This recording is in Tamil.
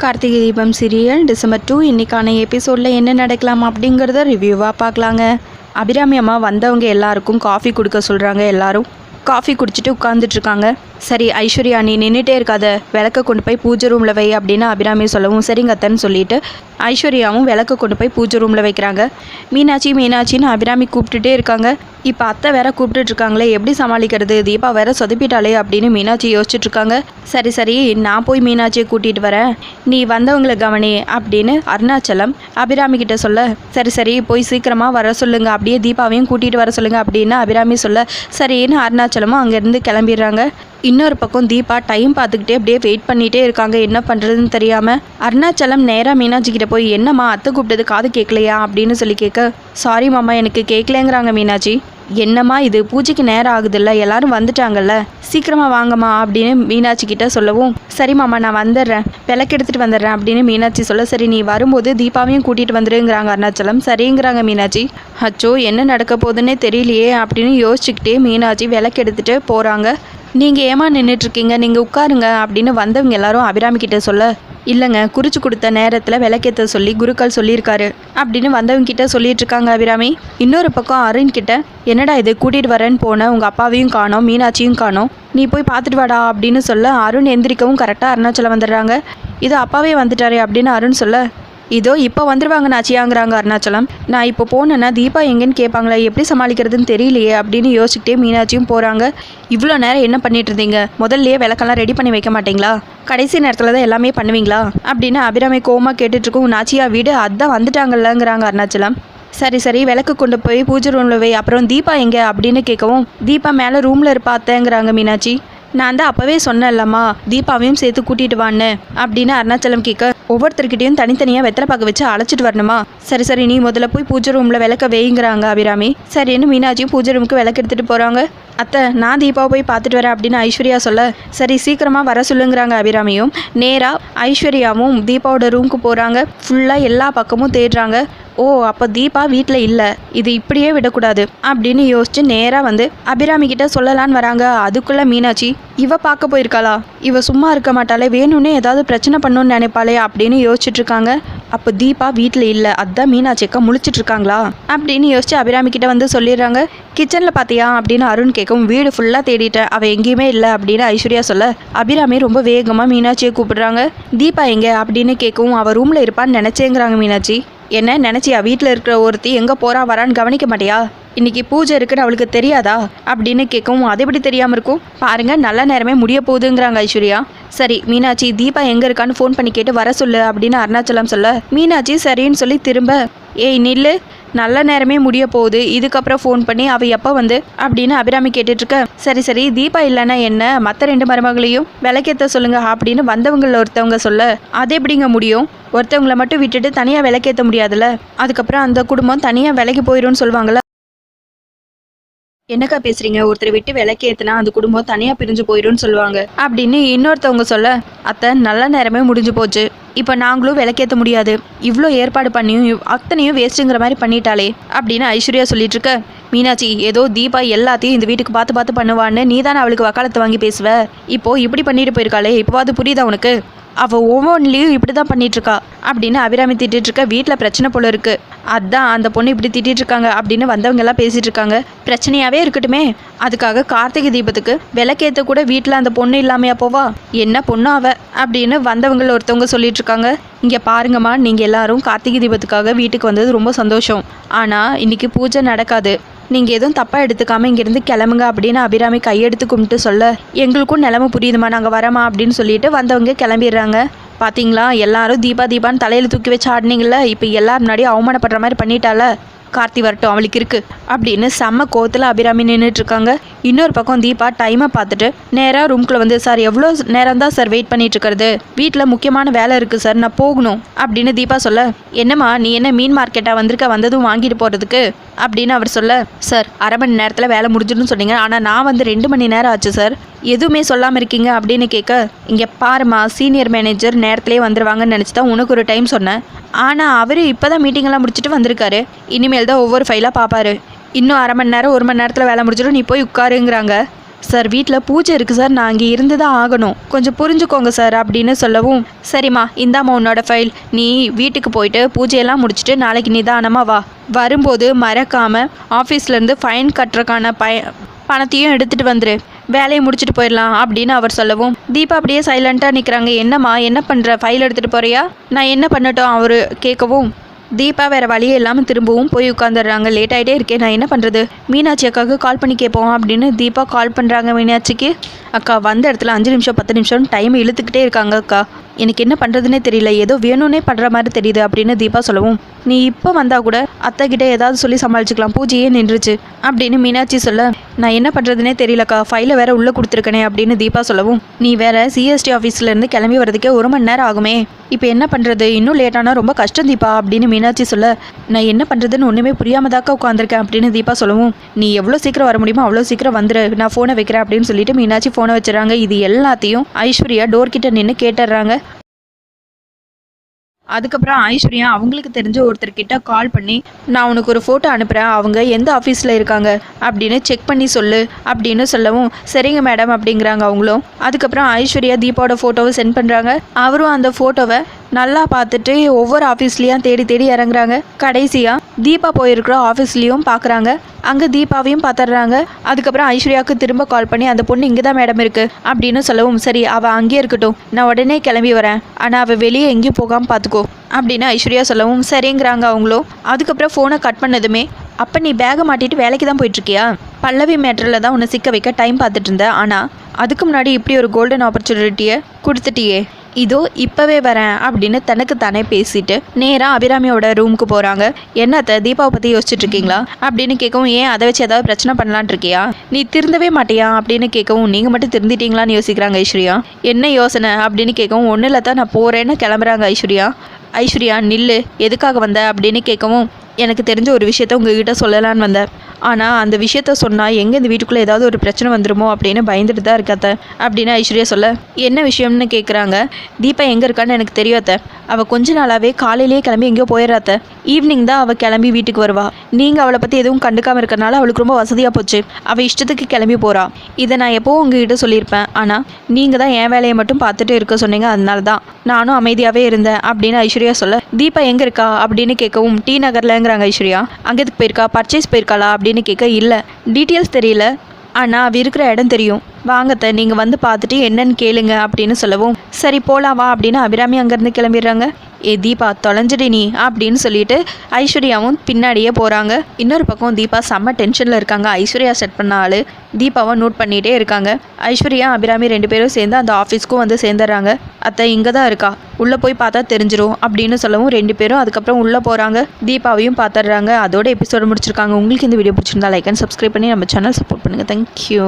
கார்த்திகை தீபம் சீரியல் டிசம்பர் 2 இன்னைக்கான எபிசோடில் என்ன நடக்கலாம் அப்படிங்கிறத ரிவ்யூவாக பார்க்கலாங்க. அபிராமி அம்மா வந்தவங்க எல்லாருக்கும் காஃபி கொடுக்க சொல்கிறாங்க. எல்லாரும் காஃபி குடிச்சிட்டு உட்காந்துட்ருக்காங்க. சரி ஐஸ்வர்யா, நீ நின்றுட்டே இருக்காத, விளக்க கொண்டு போய் பூஜை ரூமில் வை அப்படின்னு அபிராமி சொல்லவும் சரிங்க அத்தன்னு சொல்லிட்டு ஐஸ்வர்யாவும் விளக்க கொண்டு போய் பூஜை ரூமில் வைக்கிறாங்க. மீனாட்சி மீனாட்சின்னு அபிராமி கூப்பிட்டுட்டே இருக்காங்க. இப்போ அத்தை வேற கூப்பிட்டுட்டு இருக்காங்களே, எப்படி சமாளிக்கிறது, தீபா வேற சொதப்பிட்டாலே அப்படின்னு மீனாட்சி யோசிச்சுட்டு இருக்காங்க. சரி சரி, நான் போய் மீனாட்சியை கூட்டிகிட்டு வரேன், நீ வந்தவங்களை கவனி அப்படின்னு அருணாச்சலம் அபிராமி கிட்ட சொல்ல, சரி சரி போய் சீக்கிரமாக வர சொல்லுங்க, அப்படியே தீபாவையும் கூட்டிகிட்டு வர சொல்லுங்க அப்படின்னு அபிராமி சொல்ல, சரின்னு அருணாச்சலமும் அங்கேருந்து கிளம்பிடுறாங்க. இன்னொரு பக்கம் தீபா டைம் பார்த்துக்கிட்டே அப்படியே வெயிட் பண்ணிகிட்டே இருக்காங்க, என்ன பண்ணுறதுன்னு தெரியாமல். அருணாச்சலம் நேராக மீனாட்சி கிட்ட போய், என்னம்மா அத்தை கூப்பிட்டது காது கேட்கலையா அப்படின்னு சொல்லி கேட்க, சாரி மாமா எனக்கு கேட்கலங்கிறாங்க மீனாட்சி. என்னம்மா இது, பூஜைக்கு நேரம் ஆகுதுல்ல, எல்லாரும் வந்துட்டாங்கல்ல, சீக்கிரமாக வாங்கம்மா அப்படின்னு மீனாட்சி கிட்ட சொல்லவும், சரி மாமா நான் வந்துடுறேன், விளக்கு எடுத்துகிட்டு வந்துடுறேன் அப்படின்னு மீனாட்சி சொல்ல, சரி நீ வரும்போது தீபாவையும் கூட்டிகிட்டு வந்துடுங்கிறாங்க அருணாச்சலம். சரிங்கிறாங்க மீனாட்சி. அச்சோ என்ன நடக்க போகுதுன்னே தெரியலையே அப்படின்னு யோசிச்சுக்கிட்டே மீனாட்சி விளக்கு எடுத்துகிட்டு போகிறாங்க. நீங்கள் ஏமா நின்றுட்டுருக்கீங்க, நீங்கள் உட்காருங்க அப்படின்னு வந்தவங்க எல்லாரும் அபிராமி கிட்ட சொல்ல, இல்லைங்க குறிச்சு கொடுத்த நேரத்தில் விளக்கேற்ற சொல்லி குருக்கள் சொல்லியிருக்காரு அப்படின்னு வந்தவங்க கிட்ட சொல்லிட்டு இருக்காங்க அபிராமி. இன்னொரு பக்கம் அருண் கிட்ட, என்னடா இது கூட்டிகிட்டு வரேன்னு போன உங்கள் அப்பாவையும் காணோம் மீனாட்சியும் காணோம், நீ போய் பார்த்துட்டு வாடா அப்படின்னு சொல்ல, அருண் எந்திரிக்கவும் கரெக்டாக அருணாச்சலம் வந்துடுறாங்க. இது அப்பாவே வந்துட்டாரே அப்படின்னு அருண் சொல்ல, இதோ இப்போ வந்துடுவாங்க நாச்சியாங்கிறாங்க அருணாச்சலம். நான் இப்போ போனேன்னா தீபா எங்கேன்னு கேட்பாங்களா, எப்படி சமாளிக்கிறதுன்னு தெரியலையே அப்படின்னு யோசிச்சுக்கிட்டே மீனாட்சியும் போகிறாங்க. இவ்வளோ நேரம் என்ன பண்ணிட்டு இருந்தீங்க, முதல்லையே விளக்கெல்லாம் ரெடி பண்ணி வைக்க மாட்டீங்களா, கடைசி நேரத்தில் தான் எல்லாமே பண்ணுவீங்களா அப்படின்னு அபிராமி கோமா கேட்டுட்ருக்கோம். நாச்சியா வீடு அதான் வந்துட்டாங்கல்லங்கிறாங்க அருணாச்சலம். சரி சரி விளக்கு கொண்டு போய் பூஜை ரூமில் வை, அப்புறம் தீபா எங்கே அப்படின்னு கேட்கவும், தீபா மேலே ரூமில் இருப்பாத்தேங்கிறாங்க மீனாட்சி. நான் தான் அப்போவே சொன்னேன்லம்மா தீபாவையும் சேர்த்து கூட்டிகிட்டு வான்னு அப்படின்னு அருணாச்சலம் கேட்க, ஒவ்வொருத்தர்கிட்டையும் தனித்தனியாக வெத்தலை பார்க்க வச்சு அழைச்சிட்டு வரணுமா, சரி சரி நீ முதல்ல போய் பூஜை ரூமில் விளக்க வைங்கிறாங்க அபிராமி. சரின்னு மீனாட்சியும் பூஜை ரூமுக்கு விளக்கு எடுத்துகிட்டு போகிறாங்க. அத்தை நான் தீபாவை போய் பார்த்துட்டு வரேன் அப்படின்னு ஐஸ்வர்யா சொல்ல, சரி சீக்கிரமாக வர சொல்லுங்கிறாங்க அபிராமியும். நேராக ஐஸ்வர்யாவும் தீபாவோட ரூமுக்கு போகிறாங்க. ஃபுல்லாக எல்லா பக்கமும் தேடுறாங்க. ஓ அப்போ தீபா வீட்டில் இல்லை, இது இப்படியே விடக்கூடாது அப்படின்னு யோசிச்சு நேராக வந்து அபிராமி கிட்ட சொல்லலான்னு வராங்க. அதுக்குள்ளே மீனாட்சி, இவ பார்க்க போயிருக்காளா, இவ சும்மா இருக்க மாட்டாளே, வேணும்னே ஏதாவது பிரச்சனை பண்ணணும்னு நினைப்பாளே அப்படின்னு யோசிச்சுட்டு இருக்காங்க. அப்போ தீபா வீட்டில் இல்லை, அதான் மீனாட்சி அக்கா முழிச்சிட்டு இருக்காங்களா அப்படின்னு யோசிச்சு அபிராமி கிட்ட வந்து சொல்லிடுறாங்க. கிச்சனில் பார்த்தியா அப்படின்னு அருண் கேட்கவும், வீடு ஃபுல்லாக தேடிட்டேன், அவள் எங்கேயுமே இல்லை அப்படின்னு ஐஸ்வர்யா சொல்ல, அபிராமி ரொம்ப வேகமாக மீனாட்சியை கூப்பிடுறாங்க. தீபா எங்கே அப்படின்னு கேட்கவும், அவள் ரூமில் இருப்பான்னு நினச்சேங்கிறாங்க மீனாட்சி. என்ன நினச்சியா, வீட்டில் இருக்கிற ஒருத்தி எங்கே போகிறா வரான்னு கவனிக்க மாட்டியா, இன்னைக்கு பூஜை இருக்குன்னு அவளுக்கு தெரியாதா அப்படின்னு கேட்கவும், அது எப்படி தெரியாமல் இருக்கும், பாருங்க நல்ல நேரமே முடிய போகுதுங்கிறாங்க ஐஸ்வர்யா. சரி மீனாட்சி தீபா எங்கே இருக்கான்னு ஃபோன் பண்ணி கேட்டு வர சொல்லு அப்படின்னு அருணாச்சலம் சொல்ல, மீனாட்சி சரின்னு சொல்லி திரும்ப, ஏய் நில்லு, நல்ல நேரமே முடிய போகுது, இதுக்கப்புறம் ஃபோன் பண்ணி அவள் எப்போ வந்து அப்படின்னு அபிராமி கேட்டுட்ருக்க. சரி சரி தீபா இல்லைன்னா என்ன, மற்ற 2 மருமகளையும் விளக்கேற்ற சொல்லுங்க அப்படின்னு வந்தவங்களில் ஒருத்தவங்க சொல்ல, அது எப்படிங்க முடியும், ஒருத்தவங்களை மட்டும் விட்டுட்டு தனியாக விளக்கேற்ற முடியாதுல்ல, அதுக்கப்புறம் அந்த குடும்பம் தனியாக விலைக்கு போயிடும்னு சொல்லுவாங்கள்ல, என்னக்கா பேசுறீங்க, ஒருத்தரை விட்டு விளக்கேற்றினா அந்த குடும்பம் தனியாக பிரிஞ்சு போயிடும்னு சொல்லுவாங்க அப்படின்னு இன்னொருத்தவங்க சொல்ல, அத்தை நல்ல நேரமே முடிஞ்சு போச்சு, இப்போ நாங்களும் விளக்கேற்ற முடியாது, இவ்வளோ ஏற்பாடு பண்ணியும் அத்தனையும் வேஸ்ட்டுங்கிற மாதிரி பண்ணிட்டாலே அப்படின்னு ஐஸ்வர்யா சொல்லிட்டு இருக்க. மீனாட்சி ஏதோ தீபா எல்லாத்தையும் இந்த வீட்டுக்கு பார்த்து பார்த்து பண்ணுவான்னு நீ தானே அவளுக்கு வக்காலத்தை வாங்கி பேசுவ, இப்போ இப்படி பண்ணிட்டு போயிருக்காளே, இப்போவாது புரியுதா உனக்கு, அவள் ஒவ்வொன்றிலையும் இப்படி தான் பண்ணிகிட்ருக்கா அப்படின்னு அபிராமி திட்டிகிட்ருக்க. வீட்டில் பிரச்சனை போல இருக்குது, அதான் அந்த பொண்ணு இப்படி திட்டிகிட்ருக்காங்க அப்படின்னு வந்தவங்க எல்லாம் பேசிகிட்டு இருக்காங்க. பிரச்சனையாகவே இருக்கட்டுமே, அதுக்காக கார்த்திகை தீபத்துக்கு விளக்கேற்ற கூட வீட்டில் அந்த பொண்ணு இல்லாமையா போவா, என்ன பொண்ணு அவ அப்படின்னு வந்தவங்கள ஒருத்தவங்க சொல்லிட்டு இருக்காங்க. இங்கே பாருங்கம்மா, நீங்கள் எல்லாரும் கார்த்திகை தீபத்துக்காக வீட்டுக்கு வந்தது ரொம்ப சந்தோஷம், ஆனால் இன்னைக்கு பூஜை நடக்காது, நீங்கள் எதுவும் தப்பாக எடுத்துக்காமல் இங்கேருந்து கிளம்புங்க அப்படின்னு அபிராமி கையெடுத்து கும்பிட்டு சொல்ல, எங்களுக்கும் நிலமை புரியுதுமா நாங்கள் வரமா அப்படின்னு சொல்லிட்டு வந்தவங்க கிளம்பிடுறாங்க. பார்த்தீங்களா எல்லாரும் தீபா தீபான்னு தலையில் தூக்கி வச்சு ஆடினீங்கள, இப்போ எல்லாரும் முன்னாடி அவமானப்படுற மாதிரி பண்ணிட்டால, கார்த்தி வரட்டும் அவளுக்கு இருக்குது அப்படின்னு செம்ம கோவத்தில் அபிராமி நின்றுட்டுருக்காங்க. இன்னொரு பக்கம் தீபா டைமை பார்த்துட்டு நேராக ரூம்குள்ளே வந்து, சார் எவ்வளோ நேரம் தான் சார் வெயிட் பண்ணிட்டு இருக்கிறது, வீட்டில் முக்கியமான வேலை இருக்குது சார், நான் போகணும் அப்படின்னு தீபா சொல்ல, என்னம்மா நீ என்ன மீன் மார்க்கெட்டாக வந்திருக்க, வந்ததும் வாங்கிட்டு போகிறதுக்கு அப்படின்னு அவர் சொல்ல, சார் 1/2 மணி நேரத்தில் வேலை முடிஞ்சுன்னு சொன்னீங்க, ஆனால் நான் வந்து 2 மணி நேரம் ஆச்சு சார், எதுவுமே சொல்லாமல் இருக்கீங்க அப்படின்னு கேட்க, இங்கே பாருமா சீனியர் மேனேஜர் நேரத்துலேயே வந்துடுவாங்கன்னு நினச்சி தான் உனக்கு ஒரு டைம் சொன்னேன், ஆனால் அவர் இப்போ தான் மீட்டிங்கெல்லாம் முடிச்சுட்டு வந்திருக்காரு, இனிமேல் தான் ஒவ்வொரு ஃபைலாக பார்ப்பாரு, இன்னும் 1/2 மணி நேரம் 1 மணி நேரத்தில் வேலை முடிச்சிடும், நீ போய் உட்காருங்கிறாங்க. சார் வீட்டில் பூஜை இருக்குது சார், நான் அங்கே இருந்து தான் ஆகணும், கொஞ்சம் புரிஞ்சுக்கோங்க சார் அப்படின்னு சொல்லவும், சரிம்மா இந்தாம்மா உன்னோட ஃபைல், நீ வீட்டுக்கு போயிட்டு பூஜையெல்லாம் முடிச்சுட்டு நாளைக்கு நிதானமாக வா, வரும்போது மறக்காமல் ஆஃபீஸ்லேருந்து ஃபைன் கட்டுறக்கான பணத்தையும் எடுத்துகிட்டு வந்துரு, வேலையை முடிச்சுட்டு போயிடலாம் அப்படின்னு அவர் சொல்லவும், தீபா அப்படியே சைலண்ட்டாக நிற்கிறாங்க. என்னம்மா என்ன பண்ணுற, ஃபைல் எடுத்துகிட்டு போறியா, நான் என்ன பண்ணட்டும் அவர் கேட்கவும், தீபா வேறு வழியே இல்லாமல் திரும்பவும் போய் உட்காந்துடுறாங்க. லேட் ஆகிட்டே இருக்கேன், நான் என்ன பண்ணுறது, மீனாட்சி அக்காவுக்கு கால் பண்ணி கேட்போம் அப்படின்னு தீபா கால் பண்ணுறாங்க மீனாட்சிக்கு. அக்கா வந்த இடத்துல 5 நிமிஷம் 10 நிமிஷம் டைம் இழுத்துக்கிட்டே இருக்காங்க அக்கா, எனக்கு என்ன பண்ணுறதுனே தெரியல, ஏதோ வேணும்னே பண்ணுற மாதிரி தெரியுது அப்படின்னு தீபா சொல்லவும், நீ இப்போ வந்தால் கூட அத்தைக்கிட்ட ஏதாவது சொல்லி சமாளிச்சுக்கலாம், பூஜையே நின்றுச்சு அப்படின்னு மீனாட்சி சொல்ல, நான் என்ன பண்ணுறதுனே தெரியலக்கா, ஃபைலை வேற உள்ளே கொடுத்துருக்கனே அப்படின்னு தீபா சொல்லவும், நீ வேற சிஎஸ்டி ஆஃபீஸ்லேருந்து கிளம்பி வரதுக்கே 1 மணி நேரம் ஆகுமே, இப்போ என்ன பண்ணுறது, இன்னும் லேட்டானா ரொம்ப கஷ்டம் தீபா அப்படின்னு மீனாட்சி சொல்ல, நான் என்ன பண்ணுறதுன்னு ஒன்றுமே புரியாமல் தாக்கா உட்காந்துருக்கேன் அப்படின்னு தீபா சொல்லவும், நீ எவ்வளோ சீக்கிரம் வர முடியுமோ அவ்வளோ சீக்கிரம் வந்துரு, நான் ஃபோனை வைக்கிறேன் அப்படின்னு சொல்லிட்டு மீனாட்சி ஃபோனை வச்சுறாங்க. இது எல்லாத்தையும் ஐஸ்வர்யா டோர்கிட்ட நின்று கேட்டுடுறாங்க. அதுக்கப்புறம் ஐஸ்வர்யா அவங்களுக்கு தெரிஞ்ச ஒருத்தர்கிட்ட கால் பண்ணி, நான் உனக்கு ஒரு ஃபோட்டோ அனுப்புகிறேன், அவங்க எந்த ஆஃபீஸில் இருக்காங்க அப்படின்னு செக் பண்ணி சொல்லு அப்படின்னு சொல்லவும், சரிங்க மேடம் அப்படிங்கிறாங்க அவங்களும். அதுக்கப்புறம் ஐஸ்வர்யா தீபாவோட ஃபோட்டோவை சென்ட் பண்ணுறாங்க. அவரும் அந்த ஃபோட்டோவை நல்லா பார்த்துட்டு ஒவ்வொரு ஆஃபீஸ்லேயும் தேடி தேடி இறங்குறாங்க. கடைசியாக தீபா போயிருக்கிற ஆஃபீஸ்லேயும் பார்க்குறாங்க. அங்கே தீபாவையும் பார்த்துட்றாங்க. அதுக்கப்புறம் ஐஸ்வர்யாவுக்கு திரும்ப கால் பண்ணி, அந்த பொண்ணு இங்கே தான் மேடம் இருக்குது அப்படின்னு சொல்லவும், சரி அவள் அங்கேயே இருக்கட்டும், நான் உடனே கிளம்பி வரேன், ஆனால் அவள் வெளியே எங்கேயும் போகாமல் பார்த்துக்கோ அப்படின்னு ஐஸ்வர்யா சொல்லவும், சரிங்கிறாங்க அவங்களும். அதுக்கப்புறம் ஃபோனை கட் பண்ணதுமே, அப்போ நீ பேகை மாட்டிட்டு வேலைக்கு தான் போயிட்டுருக்கியா, பல்லவி மேட்டரில் தான் உன்னை சிக்க வைக்க டைம் பார்த்துட்டு இருந்தேன், ஆனால் அதுக்கு முன்னாடி இப்படி ஒரு கோல்டன் ஆப்பர்ச்சுனிட்டியை கொடுத்துட்டியே, இதோ இப்போவே வரேன் அப்படின்னு தனக்கு தானே பேசிட்டு நேராக அபிராமியோட ரூமுக்கு போகிறாங்க. என்னத்தை தீபாவை பற்றி யோசிச்சுட்டு இருக்கீங்களா அப்படின்னு கேட்கவும், ஏன் அதை வச்சு ஏதாவது பிரச்சனை பண்ணலான் இருக்கியா, நீ திருந்தவே மாட்டியா அப்படின்னு கேட்கவும், நீங்கள் மட்டும் திருந்திட்டீங்களான்னு யோசிக்கிறாங்க ஐஸ்வர்யா. என்ன யோசனை அப்படின்னு கேட்கவும், ஒன்றும் இல்லை தான், நான் போகிறேன்னு கிளம்புறாங்க ஐஸ்வர்யா. ஐஸ்வர்யா நில்லு, எதுக்காக வந்த அப்படின்னு கேட்கவும், எனக்கு தெரிஞ்ச ஒரு விஷயத்த உங்ககிட்ட சொல்லலான்னு வந்தேன், ஆனால் அந்த விஷயத்த சொன்னால் எங்கே இந்த வீட்டுக்குள்ளே ஏதாவது ஒரு பிரச்சனை வந்துடுமோ அப்படின்னு பயந்துட்டு தான் இருக்காத்த அப்படின்னு ஐஸ்வர்யா சொல்ல, என்ன விஷயம்னு கேட்குறாங்க. தீபா எங்கே இருக்கான்னு எனக்கு தெரியாத, அவள் கொஞ்ச நாளாகவே காலையிலேயே கிளம்பி எங்கேயோ போயிடாத்த, ஈவினிங் தான் அவள் கிளம்பி வீட்டுக்கு வருவா, நீங்கள் அவளை பற்றி எதுவும் கண்டுக்காமல் இருக்கறனால அவளுக்கு ரொம்ப வசதியாக போச்சு, அவள் இஷ்டத்துக்கு கிளம்பி போகிறா, இதை நான் எப்போவும் உங்ககிட்ட சொல்லியிருப்பேன், ஆனால் நீங்கள் தான் என் வேலையை மட்டும் பார்த்துட்டு இருக்க சொன்னீங்க, அதனால தான் நானும் அமைதியாகவே இருந்தேன் அப்படின்னு ஐஸ்வர்யா சொல்ல, தீபா எங்கே இருக்கா அப்படின்னு கேட்கவும், டி நகர்லங்கிறாங்க ஐஸ்வர்யா. அங்கே எதுக்கு போயிருக்கா, பர்ச்சேஸ் போயிருக்காளா அப்படின்னு கேட்க, இல்லை டீட்டெயில்ஸ் தெரியல, ஆனால் அவ இருக்கிற இடம் தெரியும், வாங்கத்த நீங்கள் வந்து பார்த்துட்டு என்னன்னு கேளுங்க அப்படின்னு சொல்லவும், சரி போகலாம் வா அப்படின்னு அபிராமி அங்கேருந்து கிளம்பிடுறாங்க. ஏ தீபா தொலைஞ்சிடி நீ அப்படின்னு சொல்லிட்டு ஐஸ்வர்யாவும் பின்னாடியே போகிறாங்க. இன்னொரு பக்கம் தீபா செம்ம டென்ஷனில் இருக்காங்க. ஐஸ்வர்யா செட் பண்ண ஆள் தீபாவை நோட் பண்ணிகிட்டே இருக்காங்க. ஐஸ்வர்யா அபிராமி 2 பேரும் சேர்ந்து அந்த ஆஃபீஸ்க்கும் வந்து சேர்ந்துடுறாங்க. அத்தை இங்கே தான் இருக்கா, உள்ளே போய் பார்த்தா தெரிஞ்சிடும் அப்படின்னு சொல்லவும் 2 பேரும் அதுக்கப்புறம் உள்ளே போகிறாங்க. தீபாவையும் பார்த்துடுறாங்க. அதோட எபிசோடு முடிச்சிருக்காங்க. உங்களுக்கு இந்த வீடியோ பிடிச்சிருந்தா லைக் அண்ட் சப்ஸ்கிரைப் பண்ணி நம்ம சேனல் சப்போர்ட் பண்ணுங்கள். தேங்க்யூ.